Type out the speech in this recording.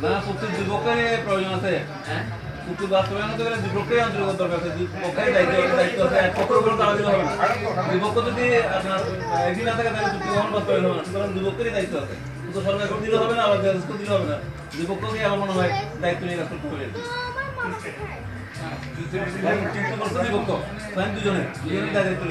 না চুক্তির দুই পক্ষের প্রয়োজন আছে। চুক্তি বাস্তবায়ন হতে গেলে দুই পক্ষের আন্তরিকতা দরকার আছে। দুই পক্ষের দায়িত্ব আছে, এক পক্ষের উপর তারা দিলে হবে না। দুই পক্ষ যদি আপনার একই না থাকে তাহলে চুক্তি কখন বাস্তবায়ন হবে না। সুতরাং দুই পক্ষেরই দায়িত্ব আছে, কিন্তু সরকার করে দিলে হবে না, আবার দেশ করে দিলে হবে না। দুই পক্ষকে আমার মনে হয় দায়িত্ব নিয়ে কাজ করতে হবে। কিন্তু করছে দুই পক্ষ, দুজনের দায়িত্ব